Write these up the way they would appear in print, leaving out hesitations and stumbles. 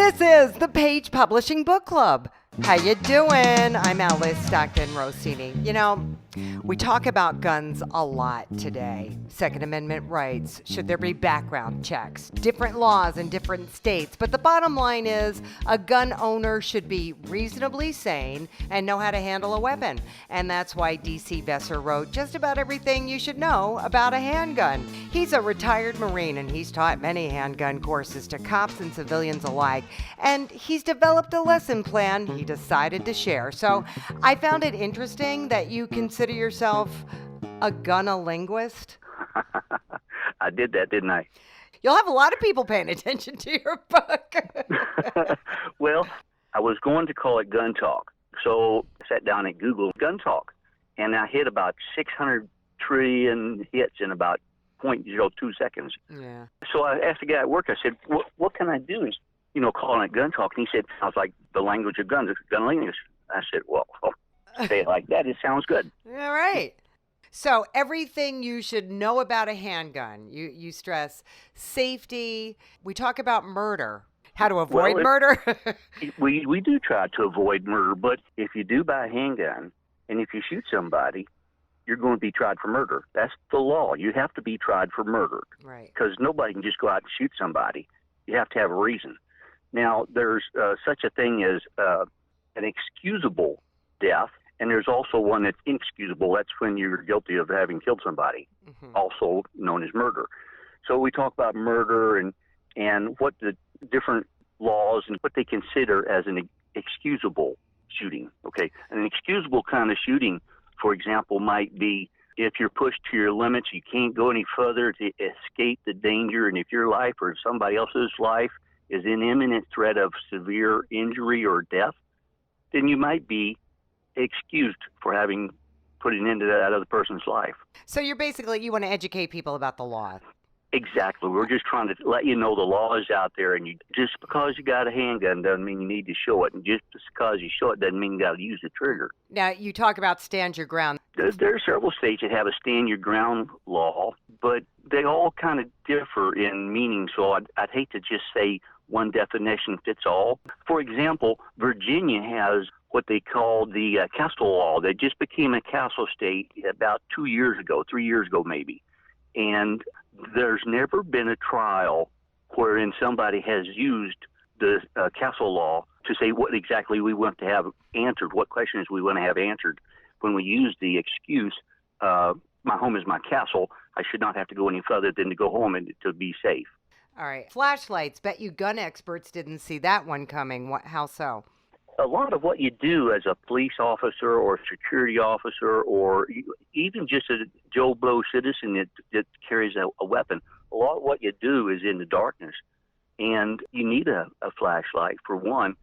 This is the Page Publishing Book Club. How you doing? I'm Alice Stockton Rossini. You know, we talk about guns a lot today. Second Amendment rights. Should there be background checks? Different laws in different states. But the bottom line is a gun owner should be reasonably sane and know how to handle a weapon. And that's why D.C. Besser wrote just about everything you should know about a handgun. He's a retired Marine and he's taught many handgun courses to cops and civilians alike. And he's developed a lesson plan he decided to share. So I found it interesting that you consider yourself a gun-a-linguist. I did that, didn't I? You'll have a lot of people paying attention to your book. Well, I was going to call it Gun Talk. So I sat down and Googled Gun Talk, and I hit about 600 trillion hits in about 0.02 seconds. Yeah. So I asked the guy at work, I said, what can I do? Calling it Gun Talk. And he said, sounds like the language of guns, gun language. I said, well, say it like that. It sounds good. All right. So everything you should know about a handgun. You stress safety. We talk about murder. How to avoid murder. we do try to avoid murder, but if you do buy a handgun and if you shoot somebody, you're going to be tried for murder. That's the law. You have to be tried for murder. Right. Because nobody can just go out and shoot somebody. You have to have a reason. Now, there's such a thing as an excusable death, and there's also one that's inexcusable. That's when you're guilty of having killed somebody, also known as murder. So we talk about murder and what the different laws and what they consider as an excusable shooting. Okay, an excusable kind of shooting, for example, might be if you're pushed to your limits, you can't go any further to escape the danger, and if your life or somebody else's life is in imminent threat of severe injury or death, then you might be excused for having put an end to that other person's life. So you want to educate people about the law. Exactly. We're just trying to let you know the law is out there, and just because you got a handgun doesn't mean you need to show it, and just because you show it doesn't mean you got to use the trigger. Now, you talk about stand your ground. There are several states that have a stand your ground law, but they all kind of differ in meaning, so I'd hate to just say one definition fits all. For example, Virginia has what they call the castle law. That just became a castle state about 3 years ago maybe. And there's never been a trial wherein somebody has used the castle law to say what exactly we want to have answered, what questions we want to have answered. When we use the excuse, my home is my castle, I should not have to go any further than to go home and to be safe. All right. Flashlights. Bet you gun experts didn't see that one coming. How so? A lot of what you do as a police officer or security officer or even just a Joe Blow citizen that carries a weapon, a lot of what you do is in the darkness. And you need a flashlight, for one.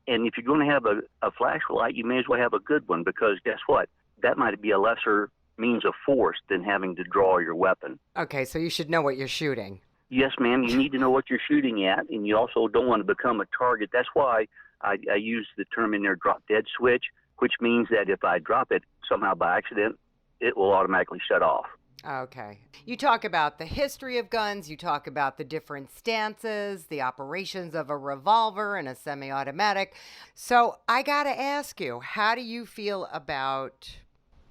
And if you're going to have a flashlight, you may as well have a good one, because guess what? That might be a lesser means of force than having to draw your weapon. Okay, so you should know what you're shooting. Yes, ma'am. You need to know what you're shooting at, and you also don't want to become a target. That's why I use the term in there, drop dead switch, which means that if I drop it somehow by accident, it will automatically shut off. Okay. You talk about the history of guns. You talk about the different stances, the operations of a revolver and a semi-automatic. So I got to ask you, how do you feel about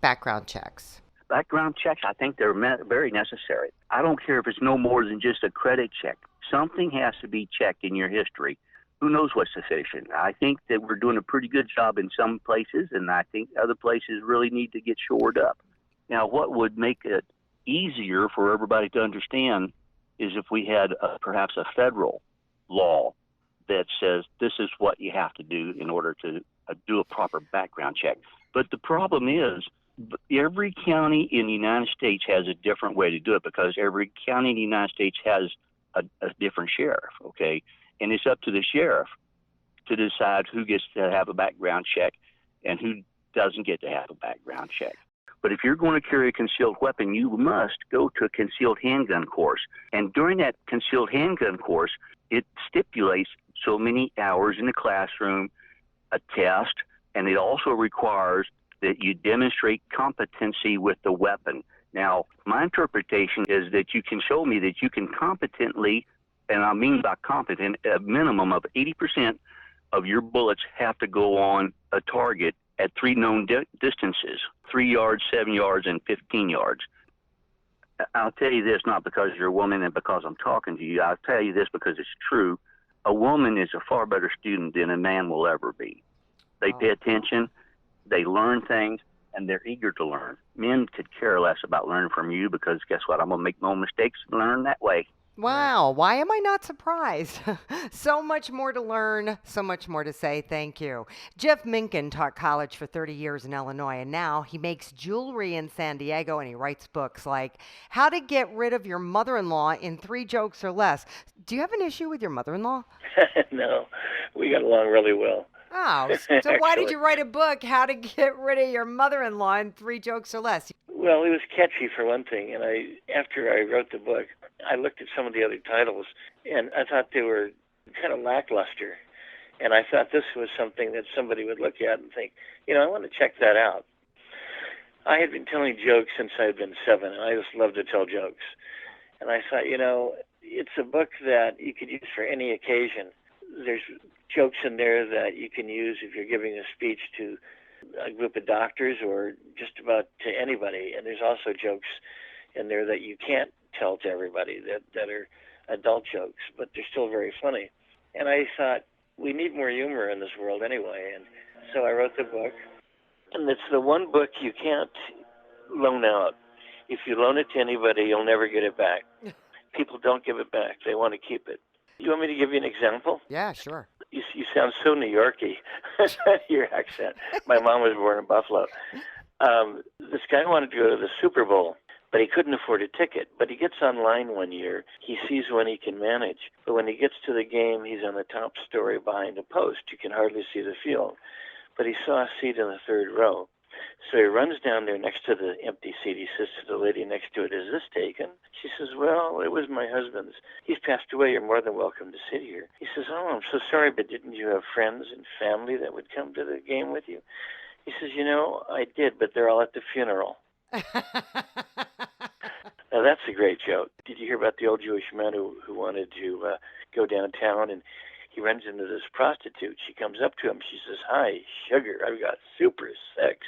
background checks? Background checks, I think they're very necessary. I don't care if it's no more than just a credit check. Something has to be checked in your history. Who knows what's sufficient? I think that we're doing a pretty good job in some places, and I think other places really need to get shored up. Now, what would make it easier for everybody to understand is if we had perhaps a federal law that says this is what you have to do in order to do a proper background check. But the problem is, every county in the United States has a different way to do it, because every county in the United States has a different sheriff, okay? And it's up to the sheriff to decide who gets to have a background check and who doesn't get to have a background check. But if you're going to carry a concealed weapon, you must go to a concealed handgun course. And during that concealed handgun course, it stipulates so many hours in the classroom, a test, and it also requires that you demonstrate competency with the weapon. Now, my interpretation is that you can show me that you can competently and I mean by competent, a minimum of 80% of your bullets have to go on a target at three known distances: 3 yards, 7 yards, and 15 yards. I'll tell you this, not because you're a woman and because I'm talking to you. I'll tell you this because it's true. A woman is a far better student than a man will ever be. They pay attention, they learn things, and they're eager to learn. Men could care less about learning from you because guess what? I'm going to make no mistakes and learn that way. Wow, why am I not surprised? So much more to learn, so much more to say. Thank you. Jeff Minkin taught college for 30 years in Illinois, and now he makes jewelry in San Diego, and he writes books like How to Get Rid of Your Mother-in-Law in 3 Jokes or Less. Do you have an issue with your mother-in-law? No, we got along really well. Oh, so why did Actually. you write a book, How to Get Rid of Your Mother-in-Law in 3 Jokes or Less? Well, it was catchy for one thing, and after I wrote the book, I looked at some of the other titles, and I thought they were kind of lackluster. And I thought this was something that somebody would look at and think, I want to check that out. I had been telling jokes since I'd been 7, and I just love to tell jokes. And I thought, it's a book that you could use for any occasion. There's jokes in there that you can use if you're giving a speech to a group of doctors or just about to anybody. And there's also jokes in there that you can't tell to everybody that are adult jokes, but they're still very funny. And I thought, we need more humor in this world anyway. And so I wrote the book. And it's the one book you can't loan out. If you loan it to anybody, you'll never get it back. People don't give it back. They want to keep it. You want me to give you an example? Yeah, sure. You sound so New Yorky, your accent. My mom was born in Buffalo. This guy wanted to go to the Super Bowl, but he couldn't afford a ticket. But he gets online one year. He sees when he can manage. But when he gets to the game, he's on the top story behind a post. You can hardly see the field. But he saw a seat in the 3rd row. So he runs down there next to the empty seat. He says to the lady next to it, "Is this taken?" She says, "Well, it was my husband's. He's passed away. You're more than welcome to sit here." He says, "Oh, I'm so sorry, but didn't you have friends and family that would come to the game with you?" He says, "I did, but they're all at the funeral." Now, that's a great joke. Did you hear about the old Jewish man who wanted to go downtown, and he runs into this prostitute. She comes up to him. She says, "Hi, sugar, I've got super sex."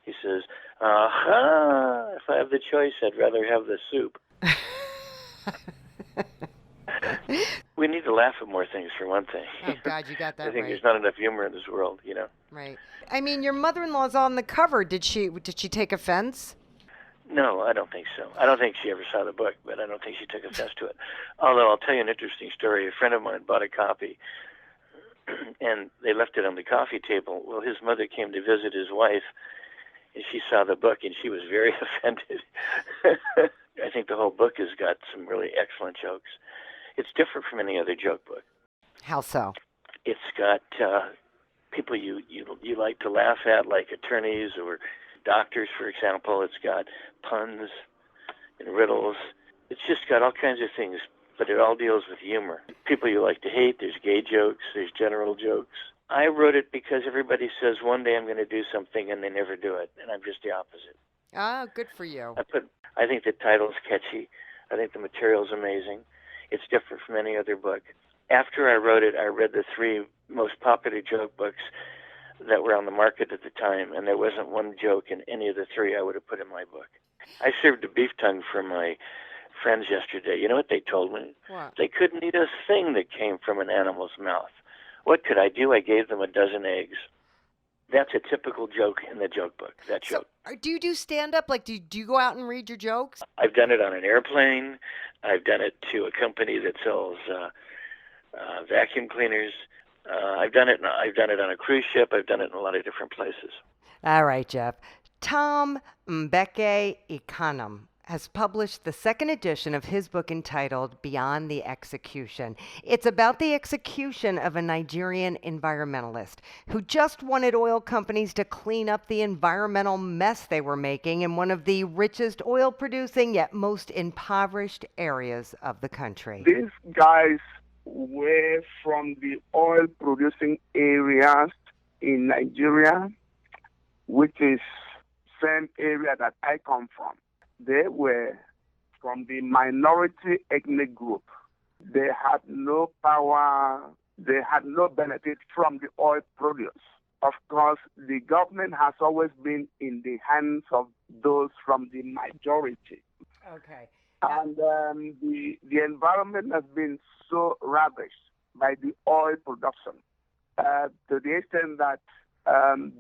He says, "Aha, if I have the choice, I'd rather have the soup." We need to laugh at more things, for one thing. Oh, God, you got that I think right. there's not enough humor in this world, Right. I mean, your mother-in-law's on the cover. Did she take offense? No, I don't think so. I don't think she ever saw the book, but I don't think she took offense to it. Although I'll tell you an interesting story. A friend of mine bought a copy, and they left it on the coffee table. Well, his mother came to visit his wife, and she saw the book, and she was very offended. I think the whole book has got some really excellent jokes. It's different from any other joke book. How so? It's got people you like to laugh at, like attorneys or doctors, for example. It's got puns and riddles. It's just got all kinds of things, but it all deals with humor. People you like to hate, there's gay jokes, there's general jokes. I wrote it because everybody says one day I'm going to do something and they never do it, and I'm just the opposite. Ah, good for you. I think the title's catchy. I think the material's amazing. It's different from any other book. After I wrote it, I read the 3 most popular joke books that were on the market at the time, and there wasn't one joke in any of the 3 I would have put in my book. I served a beef tongue for my friends yesterday. You know what they told me? What? They couldn't eat a thing that came from an animal's mouth. What could I do? I gave them a dozen eggs. That's a typical joke in the joke book, that joke. So, do you do stand-up? Like, do you go out and read your jokes? I've done it on an airplane. I've done it to a company that sells vacuum cleaners. I've done it on a cruise ship. I've done it in a lot of different places. All right, Jeff. Tom Mbeke Ekanum has published the 2nd edition of his book entitled Beyond the Execution. It's about the execution of a Nigerian environmentalist who just wanted oil companies to clean up the environmental mess they were making in one of the richest oil-producing yet most impoverished areas of the country. These guys were from the oil-producing areas in Nigeria, which is same area that I come from. They were from the minority ethnic group. They had no power, they had no benefit from the oil produce. Of course, the government has always been in the hands of those from the majority. Okay. And the environment has been so ravished by the oil production to the extent that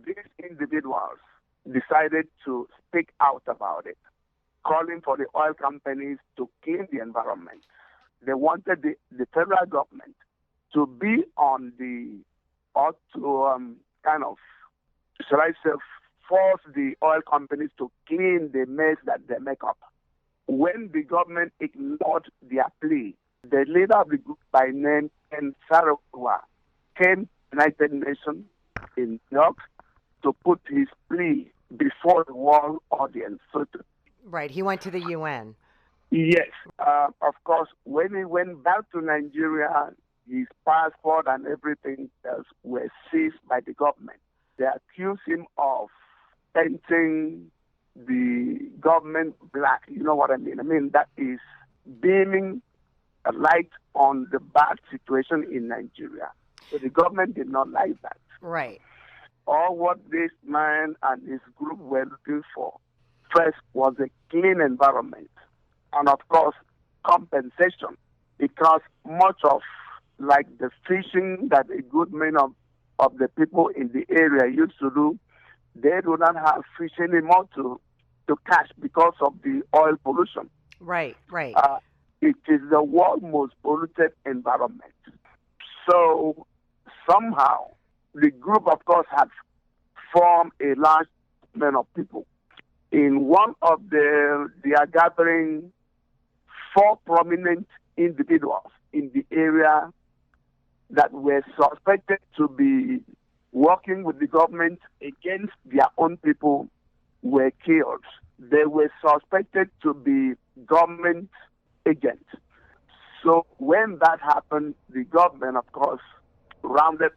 these individuals decided to speak out about it, calling for the oil companies to clean the environment. They wanted the federal government to be on the, or to kind of, shall I say, force the oil companies to clean the mess that they make up. When the government ignored their plea, the leader of the group by name Ken Saro-Wiwa came to the United Nations in New York to put his plea before the world audience. Right, he went to the UN. Yes. Of course, when he went back to Nigeria, his passport and everything else were seized by the government. They accused him of painting the government black. You know what I mean? I mean, that is beaming a light on the bad situation in Nigeria. So the government did not like that. Right. All what this man and his group were looking for first was a clean environment. And of course, compensation, because much of like the fishing that a good many of the people in the area used to do, they do not have fish anymore to catch because of the oil pollution. Right, right. It is the world's most polluted environment. So somehow the group, of course, had formed a large number of people. In one of they are gathering 4 prominent individuals in the area that were suspected to be working with the government against their own people were killed. They were suspected to be government agents. So when that happened, the government, of course, rounded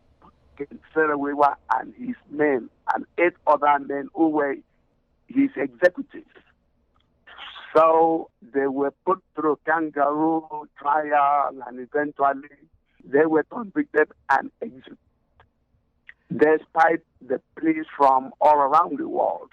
Saro-Wiwa and his men and 8 other men who were his executives. So they were put through kangaroo trial, and eventually they were convicted and executed, despite the pleas from all around the world.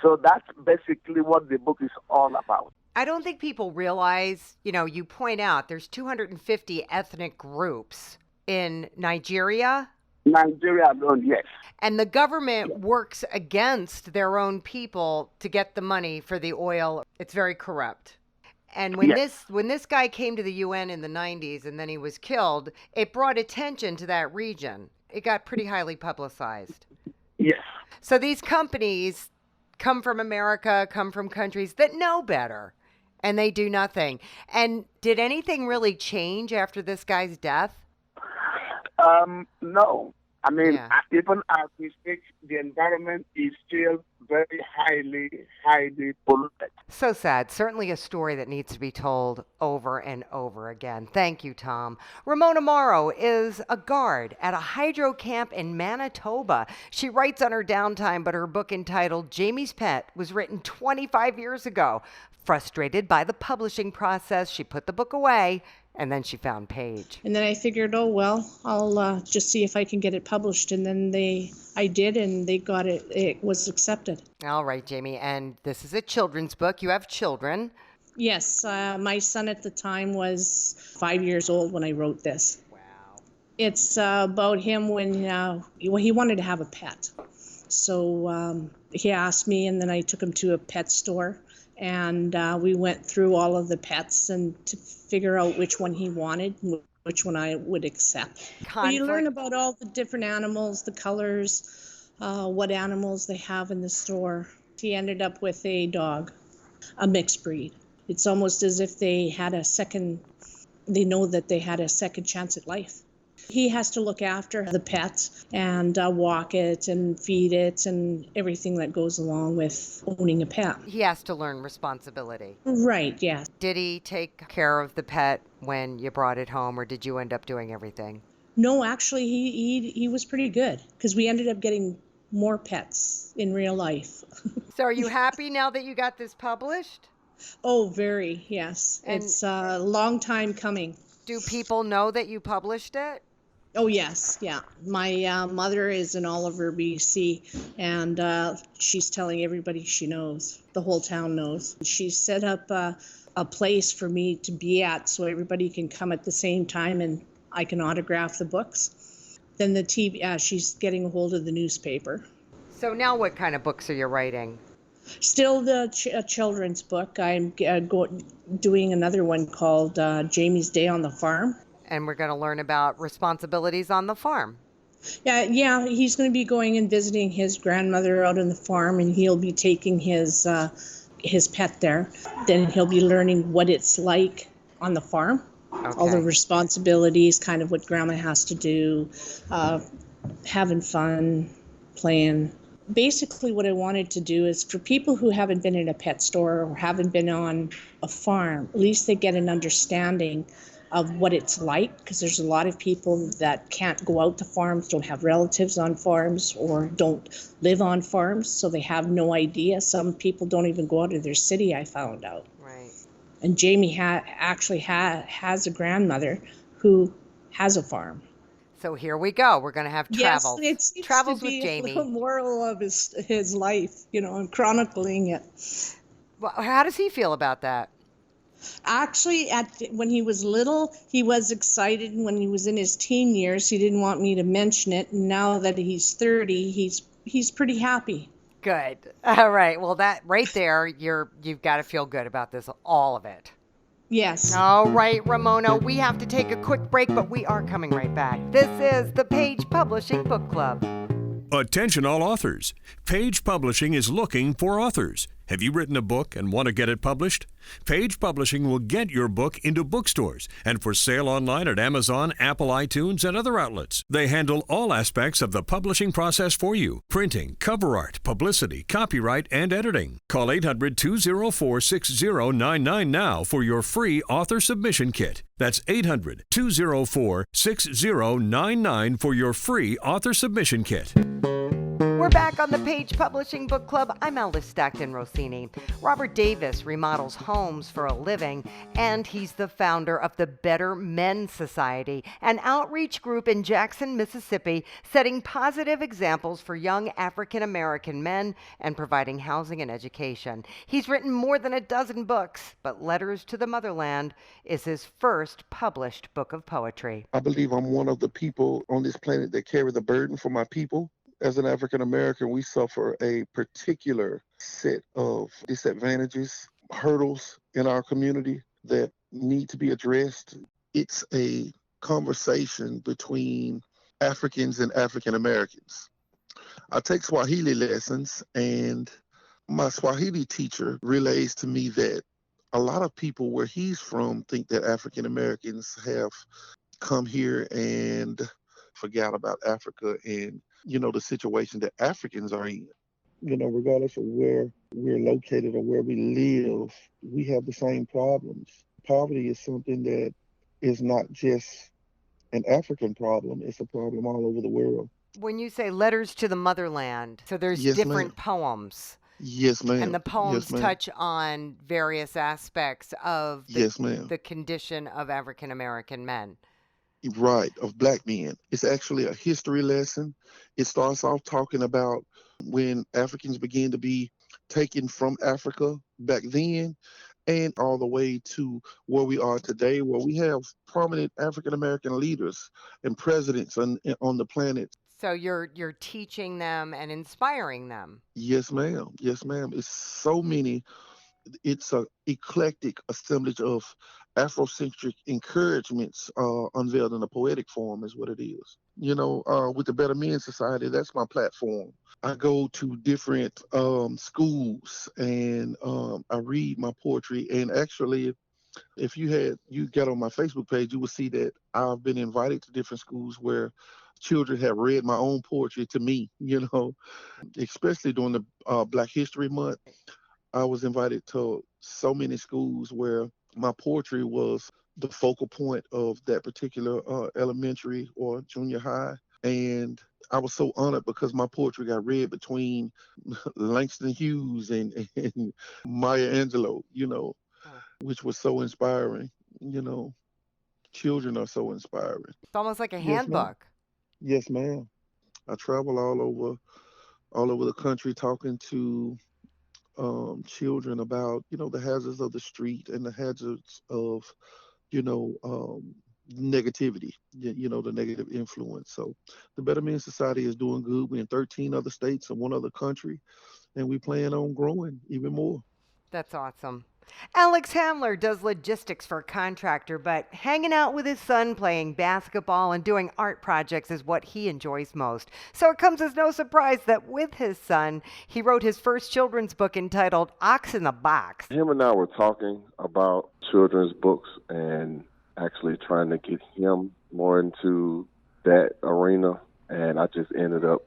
So that's basically what the book is all about. I don't think people realize, you point out there's 250 ethnic groups in Nigeria. Nigeria alone, yes. And the government works against their own people to get the money for the oil. It's very corrupt. And when this guy came to the UN in the 90s and then he was killed, it brought attention to that region. It got pretty highly publicized. Yes. So these companies come from America, come from countries that know better, and they do nothing. And did anything really change after this guy's death? No. I mean, even as we speak, the environment is still very highly polluted. So sad. Certainly a story that needs to be told over and over again. Thank you, Tom. Ramona Morrow is a guard at a hydro camp in Manitoba. She writes on her downtime, but her book entitled Jamie's Pet was written 25 years ago. Frustrated by the publishing process, she put the book away. And then she found Paige. And then I figured, I'll just see if I can get it published. And then I did, and they got it. It was accepted. All right, Jamie. And this is a children's book. You have children. Yes. My son at the time was 5 years old when I wrote this. Wow. It's about him when he wanted to have a pet. So he asked me, and then I took him to a pet store. And we went through all of the pets and to figure out which one he wanted, which one I would accept. But you learn about all the different animals, the colors, what animals they have in the store. He ended up with a dog, a mixed breed. It's almost as if they know that they had a second chance at life. He has to look after the pet and walk it and feed it and everything that goes along with owning a pet. He has to learn responsibility. Right, yes. Did he take care of the pet when you brought it home, or did you end up doing everything? No, actually, he was pretty good because we ended up getting more pets in real life. So are you happy now that you got this published? Oh, very, yes. And it's a long time coming. Do people know that you published it? Oh, yes, yeah. My mother is in Oliver, BC, and she's telling everybody she knows. The whole town knows. She set up a place for me to be at so everybody can come at the same time and I can autograph the books. Then the TV, she's getting a hold of the newspaper. So now what kind of books are you writing? Still the children's book. I'm doing another one called Jamie's Day on the Farm. And we're going to learn about responsibilities on the farm. Yeah, he's going to be going and visiting his grandmother out on the farm, and he'll be taking his pet there. Then he'll be learning what it's like on the farm, all the responsibilities, kind of what grandma has to do, having fun, playing. Basically, what I wanted to do is for people who haven't been in a pet store or haven't been on a farm, at least they get an understanding of what it's like, because there's a lot of people that can't go out to farms, don't have relatives on farms, or don't live on farms, so they have no idea. Some people don't even go out of their city, I found out. Right. And Jamie actually has a grandmother who has a farm. So here we go. We're going to have travels. Yes, it seems Travels to be with Jamie. a little moral of his life, and chronicling it. Well, how does he feel about that? Actually, when he was little, he was excited. When he was in his teen years, he didn't want me to mention it. And now that he's 30, he's pretty happy. Good. All right. Well, that right there, you've got to feel good about this, all of it. Yes. All right, Ramona, we have to take a quick break, but we are coming right back. This is the Page Publishing Book Club. Attention all authors. Page Publishing is looking for authors. Have you written a book and want to get it published? Page Publishing will get your book into bookstores and for sale online at Amazon, Apple iTunes, and other outlets. They handle all aspects of the publishing process for you: printing, cover art, publicity, copyright, and editing. Call 800-204-6099 now for your free author submission kit. That's 800-204-6099 for your free author submission kit. We're back on the Page Publishing Book Club. I'm Alice Stockton Rossini. Robert Davis remodels homes for a living, and he's the founder of the Better Men Society, an outreach group in Jackson, Mississippi, setting positive examples for young African American men and providing housing and education. He's written more than a dozen books, but Letters to the Motherland is his first published book of poetry. I believe I'm one of the people on this planet that carry the burden for my people. As an African American, we suffer a particular set of disadvantages, hurdles in our community that need to be addressed. It's a conversation between Africans and African Americans. I take Swahili lessons, and my Swahili teacher relays to me that a lot of people where he's from think that African Americans have come here and forgot about Africa and the situation that Africans are in. Regardless of where we're located or where we live, we have the same problems. Poverty is something that is not just an African problem, it's a problem all over the world. When you say Letters to the Motherland, so there's Yes, different ma'am. poems. Yes, ma'am. And the poems Yes, ma'am. touch on various aspects of Yes, ma'am. the condition of African American men. Right, of black men. It's actually a history lesson. It starts off talking about when Africans began to be taken from Africa back then and all the way to where we are today, where we have prominent African American leaders and presidents on the planet. So you're teaching them and inspiring them. Yes, ma'am. Yes, ma'am. It's so many. It's a eclectic assemblage of Afrocentric encouragements unveiled in a poetic form is what it is. With the Better Men Society, that's my platform. I go to different schools and I read my poetry. And actually, if you got on my Facebook page, you will see that I've been invited to different schools where children have read my own poetry to me, especially during the Black History Month. I was invited to so many schools where my poetry was the focal point of that particular elementary or junior high. And I was so honored because my poetry got read between Langston Hughes and Maya Angelou, which was so inspiring, children are so inspiring. It's almost like a Yes, ma'am. handbook. Yes, ma'am. I travel all over the country talking to children about, the hazards of the street and the hazards of, you know, negativity, the negative influence. So the Better Men Society is doing good. We're in 13 other states and one other country, and we plan on growing even more. That's awesome. Alex Hamler does logistics for a contractor, but hanging out with his son, playing basketball, and doing art projects is what he enjoys most. So it comes as no surprise that with his son, he wrote his first children's book entitled Ox in the Box. Him and I were talking about children's books and actually trying to get him more into that arena. And I just ended up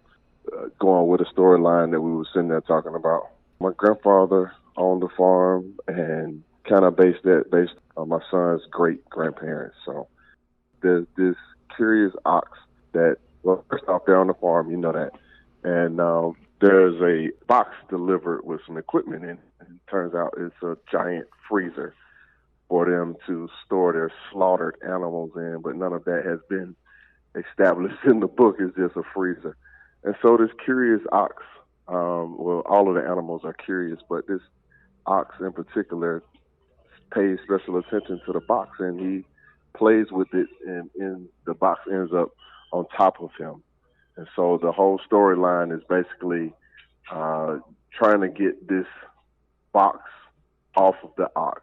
going with a storyline that we were sitting there talking about. My grandfather owned the farm and kind of based on my son's great-grandparents. So there's this curious ox that, well, first off, they're on the farm, you know that. And there's a box delivered with some equipment in it. And it turns out it's a giant freezer for them to store their slaughtered animals in, but none of that has been established in the book. It's just a freezer. And so this curious ox, well, all of the animals are curious, but this ox in particular pays special attention to the box, and he plays with it, and the box ends up on top of him. And so the whole storyline is basically trying to get this box off of the ox.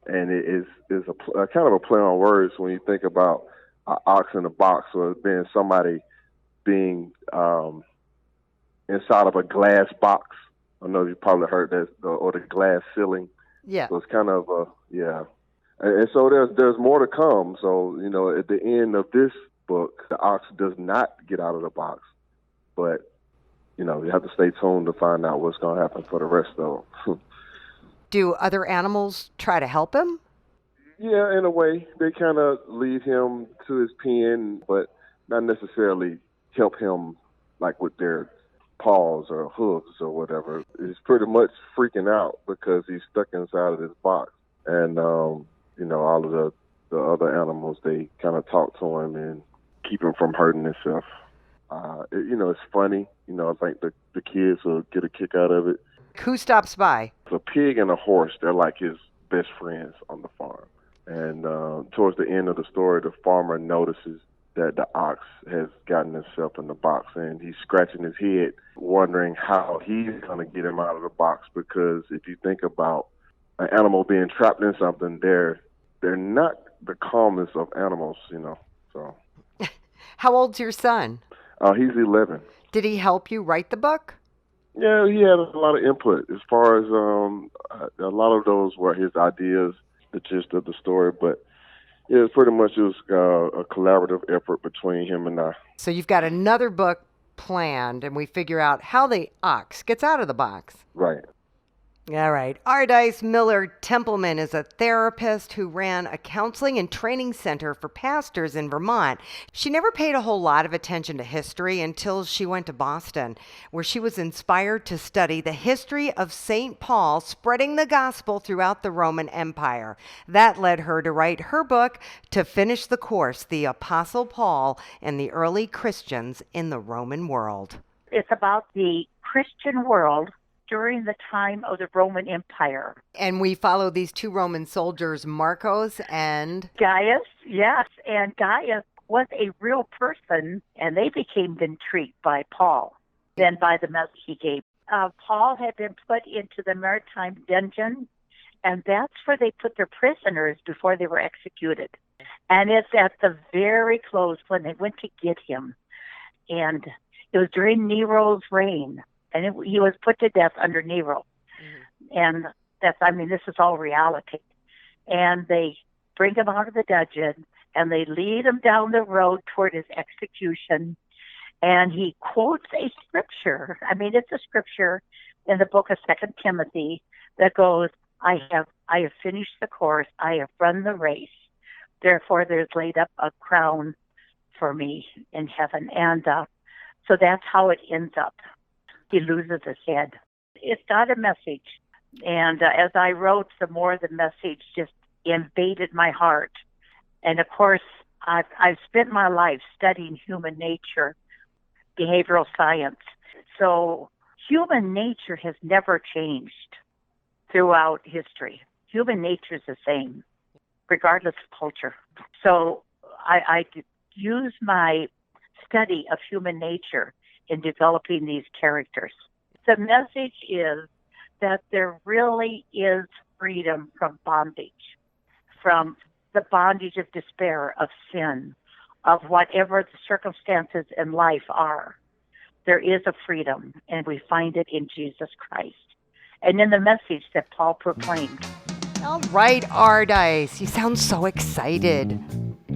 And it is a kind of a play on words when you think about an ox in a box, or being somebody being inside of a glass box. I know you probably heard that, or the glass ceiling. Yeah. So it's kind of yeah. And so there's more to come. So, at the end of this book, the ox does not get out of the box. But, you have to stay tuned to find out what's going to happen for the rest of them. Do other animals try to help him? Yeah, in a way. They kind of lead him to his pen, but not necessarily help him like with their paws or hooves or whatever. He's pretty much freaking out because he's stuck inside of this box. And, all of the other animals, they kind of talk to him and keep him from hurting himself. It's funny. I think the kids will get a kick out of it. Who stops by? A pig and a horse, they're like his best friends on the farm. And towards the end of the story, the farmer notices that the ox has gotten himself in the box, and he's scratching his head, wondering how he's going to get him out of the box. Because if you think about an animal being trapped in something, they're not the calmest of animals, So. How old's your son? He's 11. Did he help you write the book? Yeah, he had a lot of input as far as a lot of those were his ideas, the gist of the story, but yeah, pretty much it was a collaborative effort between him and I. So you've got another book planned, and we figure out how the ox gets out of the box. Right. All right. Ardice Miller Templeman is a therapist who ran a counseling and training center for pastors in Vermont. She never paid a whole lot of attention to history until she went to Boston, where she was inspired to study the history of St. Paul spreading the gospel throughout the Roman Empire. That led her to write her book to finish the course, The Apostle Paul and the Early Christians in the Roman World. It's about the Christian world during the time of the Roman Empire. And we follow these two Roman soldiers, Marcos and Gaius, yes. And Gaius was a real person, and they became intrigued by Paul, then by the message he gave. Paul had been put into the maritime dungeon, and that's where they put their prisoners before they were executed. And it's at the very close when they went to get him. And it was during Nero's reign. And he was put to death under Nero. Mm-hmm. And this is all reality. And they bring him out of the dungeon, and they lead him down the road toward his execution. And he quotes a scripture. It's a scripture in the book of 2 Timothy that goes, I have finished the course. I have run the race. Therefore, there's laid up a crown for me in heaven. And so that's how it ends up. He loses his head. It's got a message. And as I wrote, the more the message just invaded my heart. And of course, I've spent my life studying human nature, behavioral science. So human nature has never changed throughout history. Human nature is the same, regardless of culture. So I use my study of human nature in developing these characters. The message is that there really is freedom from bondage, from the bondage of despair, of sin, of whatever the circumstances in life are. There is a freedom, and we find it in Jesus Christ and in the message that Paul proclaimed. All right, Ardice, you sound so excited.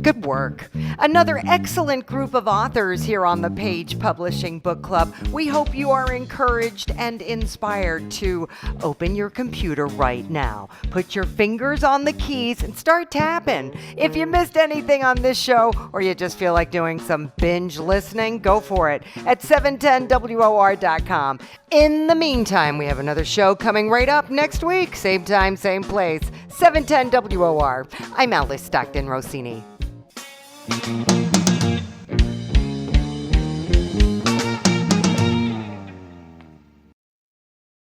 Good work. Another excellent group of authors here on the Page Publishing Book Club. We hope you are encouraged and inspired to open your computer right now. Put your fingers on the keys and start tapping. If you missed anything on this show or you just feel like doing some binge listening, go for it at 710WOR.com. In the meantime, we have another show coming right up next week. Same time, same place. 710 WOR. I'm Alice Stockton Rossini.